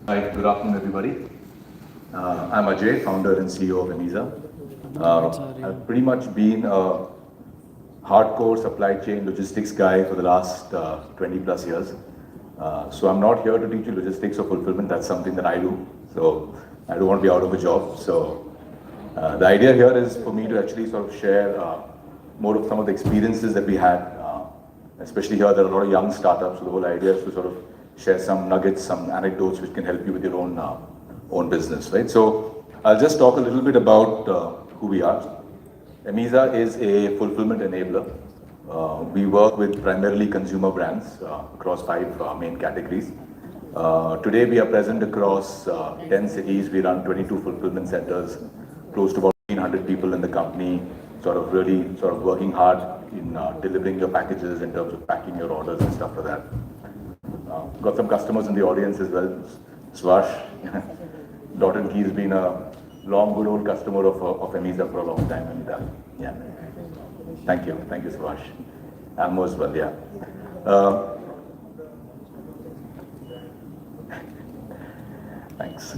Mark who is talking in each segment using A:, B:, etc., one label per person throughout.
A: Hi, good afternoon, everybody. I'm Ajay, founder and CEO of Emiza. I've pretty much been a hardcore supply chain logistics guy for the last 20 plus years. So I'm not here to teach you logistics or fulfillment. That's something that I do. So I don't want to be out of a job. So the idea here is for me to actually sort of share more of some of the experiences that we had. Especially here, there are a lot of young startups. So the whole idea is to sort of share some nuggets, some anecdotes which can help you with your own business, right? So I'll just talk a little bit about who we are. Emiza is a fulfillment enabler. We work with primarily consumer brands across five main categories. Today we are present across 10 cities. We run 22 fulfillment centers, close to about 1,500 people in the company, sort of working hard in delivering your packages in terms of packing your orders and stuff like that. Got some customers in the audience as well. Swash, Dot and Key has been a long, good old customer of Emiza for a long time. And yeah, thank you, Swash. Almo as well, yeah. Thanks.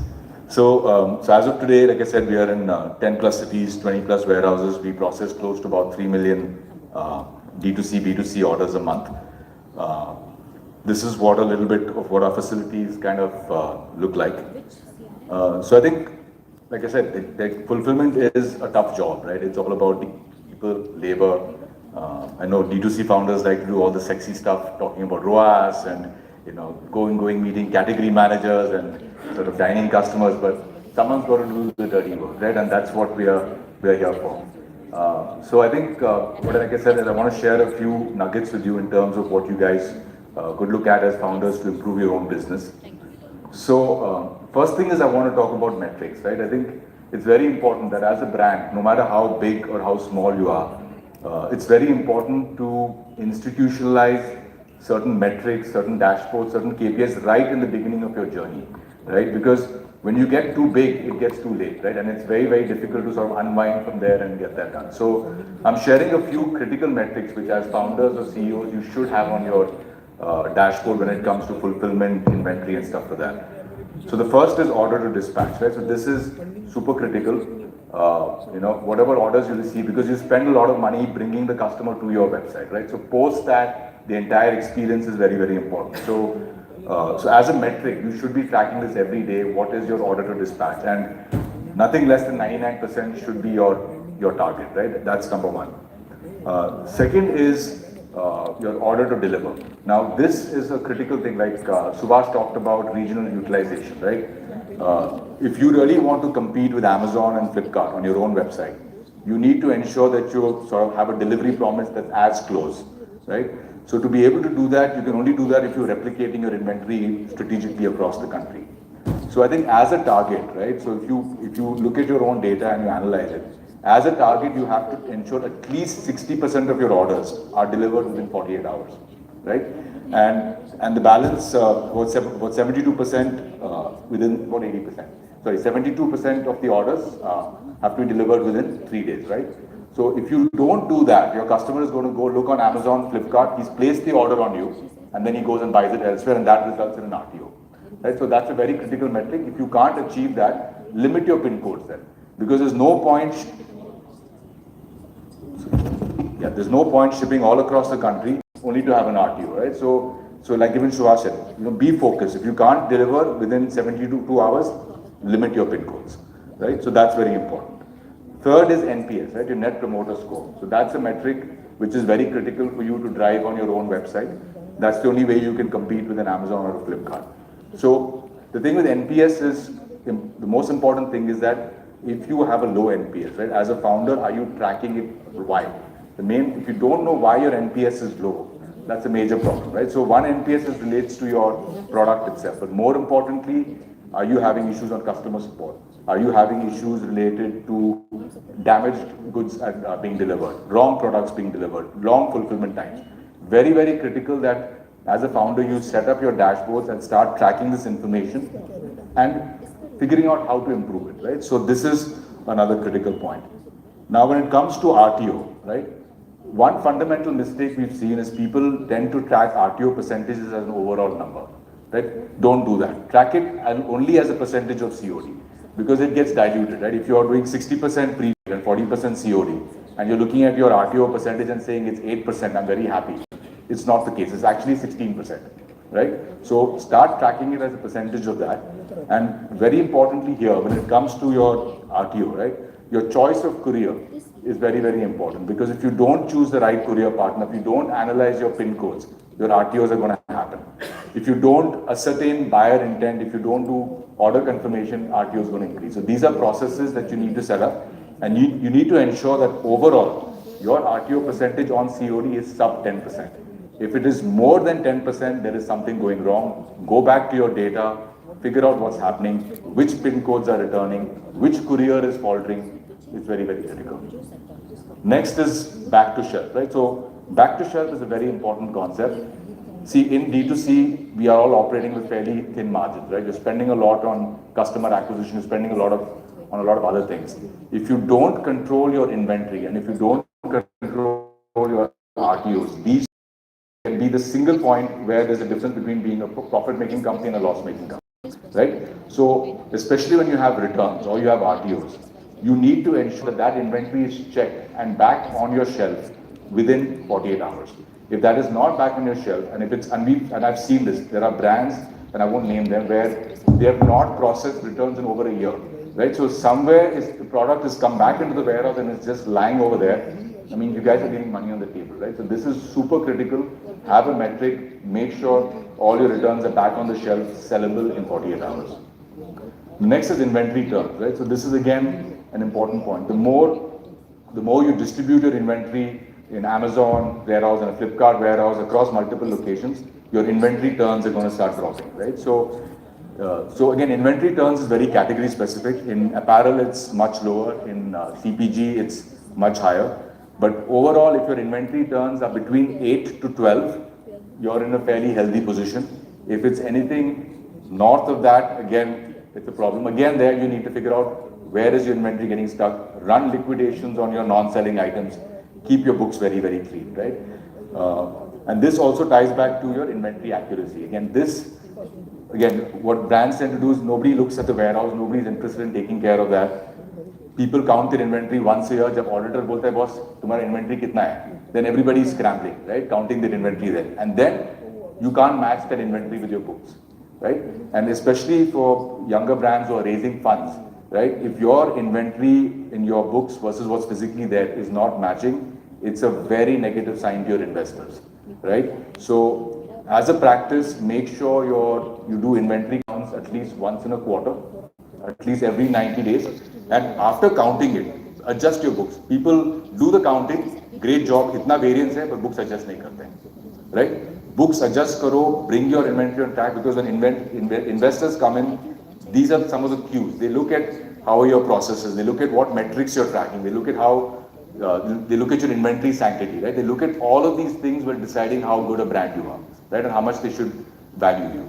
A: So as of today, like I said, we are in 10 plus cities, 20 plus warehouses. We process close to about 3 million D2C, B2C orders a month. This is what a little bit of what our facilities kind of look like. So I think, like I said, the fulfillment is a tough job, right? It's all about people, labor. I know D2C founders like to do all the sexy stuff, talking about ROAS and going meeting category managers and sort of dining customers, but someone's got to do the dirty work, right? And that's what we're here for. So I think like I said, is I want to share a few nuggets with you in terms of what you guys could look at as founders to improve your own business. So first thing is I want to talk about metrics, right? I think it's very important that as a brand, no matter how big or how small you are, it's very important to institutionalize certain metrics, certain dashboards, certain KPIs right in the beginning of your journey, right? Because when you get too big, it gets too late, right? And it's very, very difficult to sort of unwind from there and get that done. So I'm sharing a few critical metrics which as founders or CEOs, you should have on your dashboard when it comes to fulfillment, inventory and stuff like that. So the first is order to dispatch, right? So this is super critical. Whatever orders you receive, because you spend a lot of money bringing the customer to your website, right? So post that, the entire experience is very, very important. So as a metric, you should be tracking this every day. What is your order to dispatch? And nothing less than 99% should be your target, right? That's number one. Second is your order to deliver. Now, this is a critical thing, like Subhash talked about regional utilization, right? If you really want to compete with Amazon and Flipkart on your own website, you need to ensure that you sort of have a delivery promise that's as close, right? So to be able to do that, you can only do that if you're replicating your inventory strategically across the country. So I think as a target, right? So if you look at your own data and you analyze it, as a target, you have to ensure at least 60% of your orders are delivered within 48 hours, right? And the balance, about 72% within about 80%. Sorry, 72% of the orders have to be delivered within 3 days, right? So if you don't do that, your customer is going to go look on Amazon, Flipkart, he's placed the order on you, and then he goes and buys it elsewhere, and that results in an RTO, right? So that's a very critical metric. If you can't achieve that, limit your pin codes then, because there's no point shipping all across the country only to have an RTO, right? So like even Suhash said, be focused. If you can't deliver within 72 hours, limit your pin codes, right? So that's very important. Third is NPS, right? Your Net Promoter Score. So that's a metric which is very critical for you to drive on your own website. That's the only way you can compete with an Amazon or a Flipkart. So the thing with NPS is, the most important thing is that if you have a low NPS, right? As a founder, are you tracking it? Why? If you don't know why your NPS is low, that's a major problem, right? So one, NPS relates to your product itself, but more importantly, are you having issues on customer support? Are you having issues related to damaged goods being delivered, wrong products being delivered, long fulfillment times? Very, very critical that as a founder, you set up your dashboards and start tracking this information and figuring out how to improve it, right? So this is another critical point. Now, when it comes to RTO, right? One fundamental mistake we've seen is people tend to track RTO percentages as an overall number. right? Don't do that. Track it and only as a percentage of COD because it gets diluted, right? If you are doing 60% pre and 40% COD and you're looking at your RTO percentage and saying it's 8%, I'm very happy. It's not the case. It's actually 16%, right? So start tracking it as a percentage of that. And very importantly here, when it comes to your RTO, right? Your choice of courier is very, very important because if you don't choose the right courier partner, if you don't analyze your PIN codes, your RTOs are going to happen. If you don't ascertain buyer intent, if you don't do order confirmation, RTO is going to increase. So these are processes that you need to set up, and you need to ensure that overall your RTO percentage on COD is sub 10%. If it is more than 10%, there is something going wrong. Go back to your data, figure out what's happening, which PIN codes are returning, which courier is faltering. It's very, very critical. Next is back to shelf, right? So back to shelf is a very important concept. See, in D2C, we are all operating with fairly thin margins, right? You're spending a lot on customer acquisition, you're spending on a lot of other things. If you don't control your inventory and if you don't control your RTOs, these can be the single point where there's a difference between being a profit-making company and a loss-making company, right? So, especially when you have returns or you have RTOs, you need to ensure that that inventory is checked and back on your shelf within 48 hours. If that is not back on your shelf, and if it's, and I've seen this, there are brands, and I won't name them, where they have not processed returns in over a year, right? So somewhere the product has come back into the warehouse and it's just lying over there. I mean, you guys are getting money on the table, right? So this is super critical. Have a metric, make sure all your returns are back on the shelf, sellable in 48 hours. The next is inventory turns, right? So this is again an important point. The more you distribute your inventory in Amazon warehouse and a Flipkart warehouse across multiple locations, your inventory turns are going to start dropping, right? So again, inventory turns is very category specific. In apparel, it's much lower. In CPG, it's much higher. But overall, if your inventory turns are between 8 to 12, you're in a fairly healthy position. If it's anything north of that, again, it's a problem. Again, there you need to figure out where is your inventory getting stuck. Run liquidations on your non-selling items. Keep your books very, very clean, right? And this also ties back to your inventory accuracy. Again, what brands tend to do is nobody looks at the warehouse, nobody's interested in taking care of that. People count their inventory once a year. जब auditor बोलता है boss तुम्हारा inventory कितना है, then everybody is scrambling, right, counting their inventory there, and then you can't match that inventory with your books, right? And especially for younger brands who are raising funds, right? If your inventory in your books versus what's physically there is not matching, it's a very negative sign to your investors, right? So as a practice, make sure you do inventory counts at least once in a quarter, at least every 90 days. And after counting it, adjust your books. People do the counting, great job, itna variance hai, but books adjust nahi karte, right? Books adjust karo, bring your inventory on track, because when investors come in, these are some of the cues. They look at how are your processes, they look at what metrics you're tracking, they look at how, they look at your inventory sanctity, right? They look at all of these things when deciding how good a brand you are, right? And how much they should value you.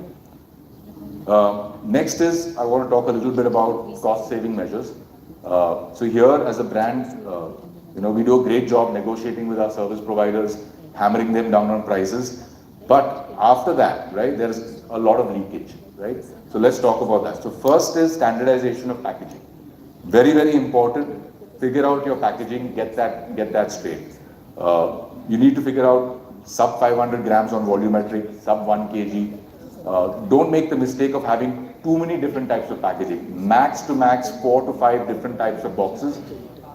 A: Next is, I want to talk a little bit about cost saving measures. So here as a brand, we do a great job negotiating with our service providers, hammering them down on prices. But after that, right, there's a lot of leakage, right? So let's talk about that. So first is standardization of packaging. Very, very important. Figure out your packaging, get that straight. You need to figure out sub 500 grams on volumetric, sub 1 kg. Don't make the mistake of having too many different types of packaging. Max to max 4 to 5 different types of boxes.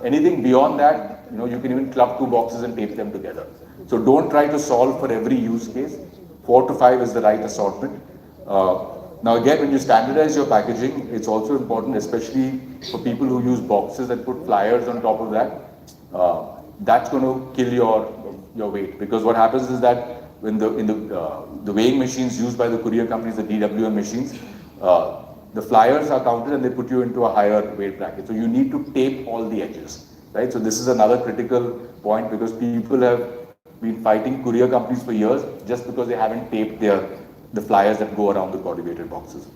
A: Anything beyond that, you can even club 2 boxes and tape them together. So don't try to solve for every use case. 4 to 5 is the right assortment. Now again, when you standardize your packaging, it's also important, especially for people who use boxes and put flyers on top of that. That's going to kill your weight, because what happens is that when the weighing machines used by the courier companies, the DWM machines, the flyers are counted and they put you into a higher weight bracket. So you need to tape all the edges, right? So this is another critical point, because people have been fighting courier companies for years just because they haven't taped the flyers that go around the corrugated boxes.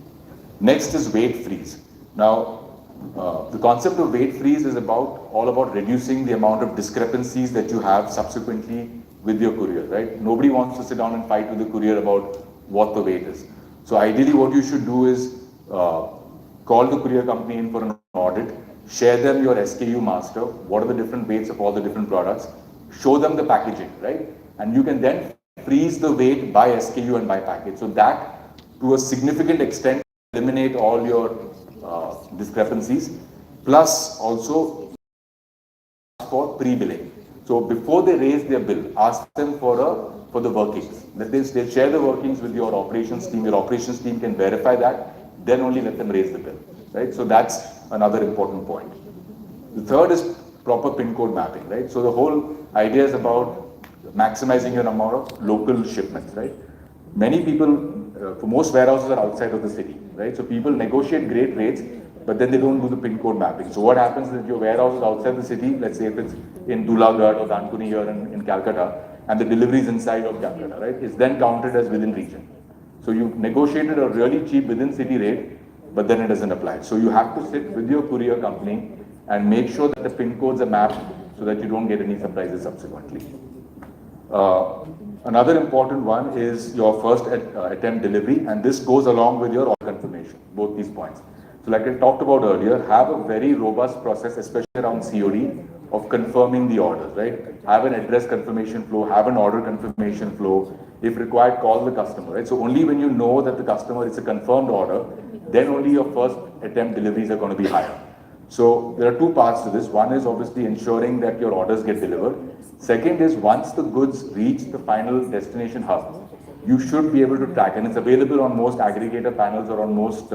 A: Next is weight freeze. Now, the concept of weight freeze is all about reducing the amount of discrepancies that you have subsequently with your courier, right? Nobody wants to sit down and fight with the courier about what the weight is. So ideally what you should do is call the courier company in for an audit, share them your SKU master, what are the different weights of all the different products, show them the packaging, right? And you can then freeze the weight by SKU and by package. So that, to a significant extent, eliminate all your discrepancies. Plus, also for pre-billing. So before they raise their bill, ask them for the workings. That they share the workings with your operations team. Your operations team can verify that. Then only let them raise the bill, right? So that's another important point. The third is proper pin code mapping, right? So the whole idea is about maximizing your amount of local shipments, right? Many people, for most warehouses are outside of the city, right? So people negotiate great rates, but then they don't do the pin code mapping. So what happens is your warehouse is outside the city, let's say if it's in Dulagad or Dankuni here in Calcutta, and the delivery is inside of Calcutta, right? It's then counted as within region. So you negotiated a really cheap within city rate, but then it doesn't apply. So you have to sit with your courier company and make sure that the pin codes are mapped so that you don't get any surprises subsequently. Another important one is your first attempt delivery, and this goes along with your order confirmation, both these points. So like I talked about earlier, have a very robust process, especially around COD, of confirming the orders, right? Have an address confirmation flow, have an order confirmation flow. If required, call the customer, right? So only when you know that the customer is a confirmed order, then only your first attempt deliveries are going to be higher. So there are two parts to this. One is obviously ensuring that your orders get delivered. Second is once the goods reach the final destination hub, you should be able to track, and it's available on most aggregator panels or on most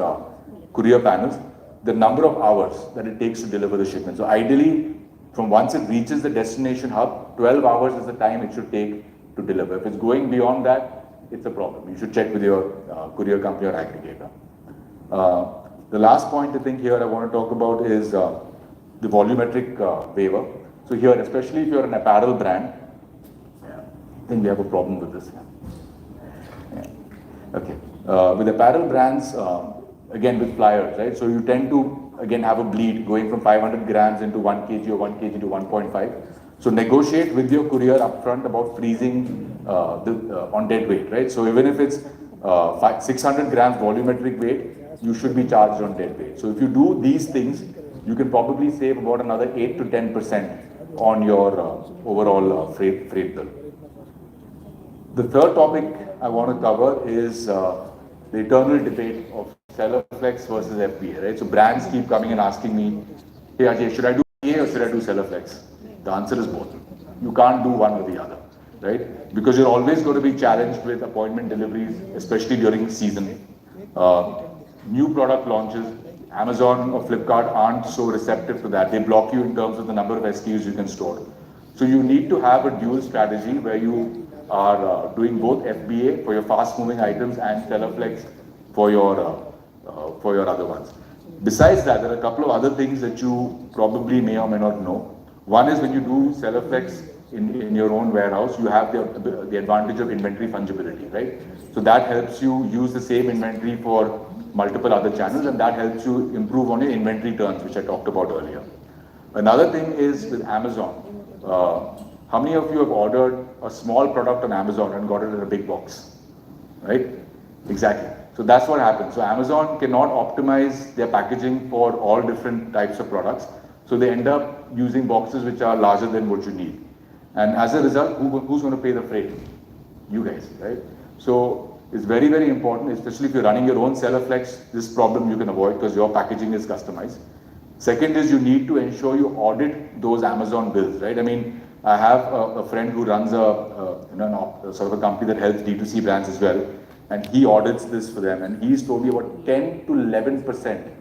A: courier panels, the number of hours that it takes to deliver the shipment. So ideally, from once it reaches the destination hub, 12 hours is the time it should take to deliver. If it's going beyond that, it's a problem. You should check with your courier company or aggregator. The last point I think here I want to talk about is the volumetric waiver. So here, especially if you're an apparel brand, I think we have a problem with this. Okay. With apparel brands, again with flyers, right? So you tend to, again, have a bleed going from 500 grams into 1 kg or 1 kg to 1.5. So negotiate with your courier upfront about freezing on dead weight, right? So even if it's 600 grams volumetric weight, you should be charged on dead weight. So if you do these things, you can probably save about another 8 to 10% on your overall freight bill. The third topic I want to cover is the eternal debate of seller flex versus FBA, right? So brands keep coming and asking me, hey Ajay, should I do FBA or should I do seller flex? The answer is both. You can't do one or the other, right? Because you're always going to be challenged with appointment deliveries, especially during season. New product launches, Amazon or Flipkart aren't so receptive to that. They block you in terms of the number of SKUs you can store. So you need to have a dual strategy where you are doing both FBA for your fast-moving items and seller flex for your other ones. Besides that, there are a couple of other things that you probably may or may not know. One is when you do seller flex in your own warehouse, you have the advantage of inventory fungibility, right? So that helps you use the same inventory for multiple other channels, and that helps you improve on your inventory turns, which I talked about earlier. Another thing is with Amazon. How many of you have ordered a small product on Amazon and got it in a big box, right? Exactly. So that's what happens. So Amazon cannot optimize their packaging for all different types of products. So they end up using boxes which are larger than what you need. And as a result, who's going to pay the freight? You guys, right? So it's very, very important, especially if you're running your own seller flex, this problem you can avoid because your packaging is customized. Second is you need to ensure you audit those Amazon bills, right? I mean, I have a friend who runs a sort of a company that helps D2C brands as well, and he audits this for them, and he's told me about 10 to 11%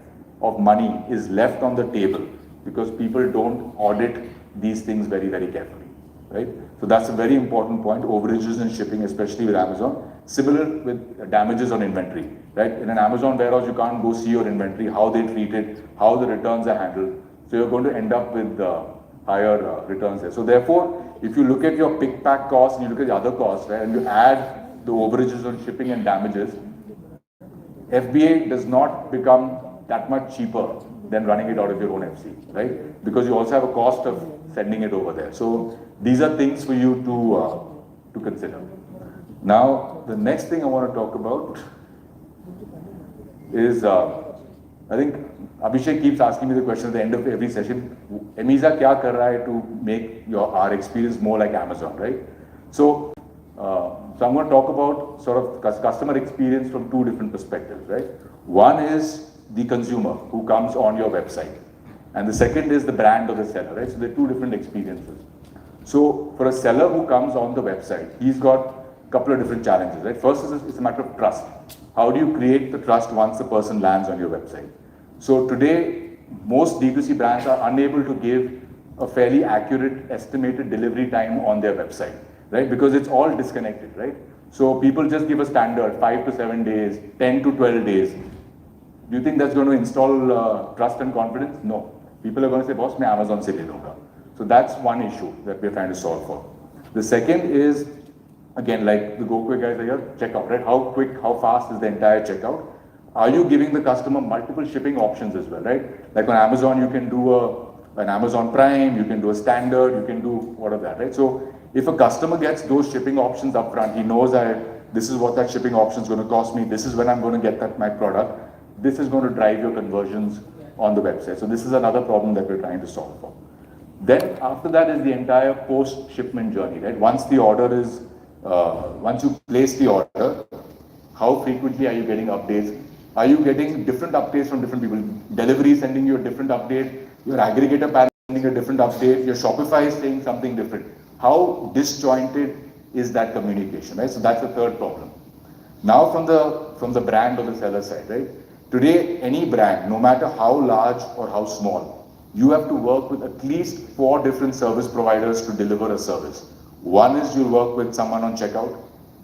A: of money is left on the table because people don't audit these things very, very carefully, right? So that's a very important point, overages in shipping, especially with Amazon. Similar with damages on inventory, right? In an Amazon warehouse, you can't go see your inventory, how they treat it, how the returns are handled. So you're going to end up with higher returns there. So therefore, if you look at your pick pack costs and you look at the other costs, right, and you add the overages on shipping and damages, FBA does not become that much cheaper than running it out of your own FC, right? Because you also have a cost of sending it over there. So these are things for you to consider. Now, the next thing I want to talk about is, I think Abhishek keeps asking me the question at the end of every session, Emiza kya kar raha hai to make our experience more like Amazon, right? So, so I'm going to talk about sort of customer experience from two different perspectives, right? One is the consumer who comes on your website, and the second is the brand or the seller, right? So they're two different experiences. So for a seller who comes on the website, he's got a couple of different challenges, right? First is it's a matter of trust. How do you create the trust once the person lands on your website? So today, most D2C brands are unable to give a fairly accurate estimated delivery time on their website, right? Because it's all disconnected, right? So people just give a standard 5 to 7 days, 10 to 12 days. Do you think that's going to install trust and confidence? No. People are going to say, boss, मैं Amazon से ले लूँगा. So that's one issue that we're trying to solve for. The second is, again, like the GoQuick guys are here, checkout, right? How quick, how fast is the entire checkout? Are you giving the customer multiple shipping options as well, right? Like on Amazon, you can do an Amazon Prime, you can do a standard, you can do all of that, right? So if a customer gets those shipping options up front, he knows that this is what that shipping option is going to cost me, this is when I'm going to get my product, this is going to drive your conversions on the website. So this is another problem that we're trying to solve for. Then after that is the entire post-shipment journey, right? Once the order is, once you place the order, how frequently are you getting updates? Are you getting different updates from different people? Delivery sending you a different update, your aggregator panel sending a different update, your Shopify is saying something different. How disjointed is that communication, right? So that's the third problem. Now from the brand or the seller side, right? Today, any brand, no matter how large or how small, you have to work with at least 4 different service providers to deliver a service. One is you'll work with someone on checkout.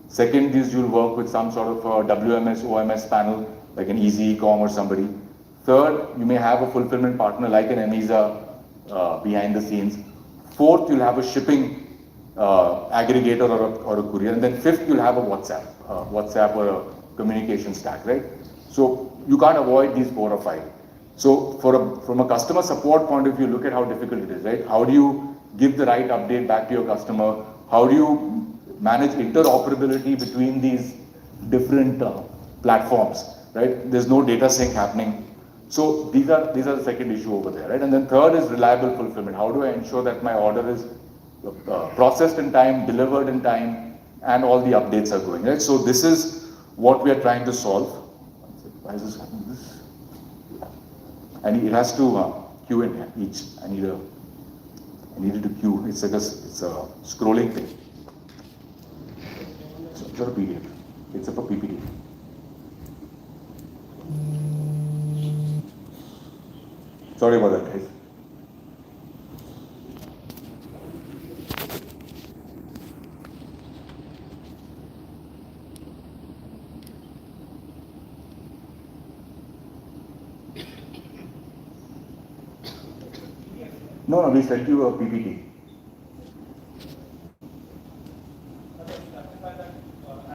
A: Second is you'll work with some sort of a WMS, OMS panel, like an Easy Ecom or somebody. Third, you may have a fulfillment partner like an Emiza behind the scenes. Fourth, you'll have a shipping aggregator or a courier. And then fifth, you'll have a WhatsApp or a communication stack, right? So you can't avoid these 4 or 5. So from a customer support point of view, look at how difficult it is, right? How do you give the right update back to your customer? How do you manage interoperability between these different platforms, right? There's no data sync happening. So these are the second issue over there, right? And then third is reliable fulfillment. How do I ensure that my order is processed in time, delivered in time, and all the updates are going, right? So this is what we are trying to solve. Why is this happening? And it has to queue in each. I needed to queue. It's like it's a scrolling thing. It's not a PDF. It's a PPT. Sorry about that, guys. No, we sent you a PPT.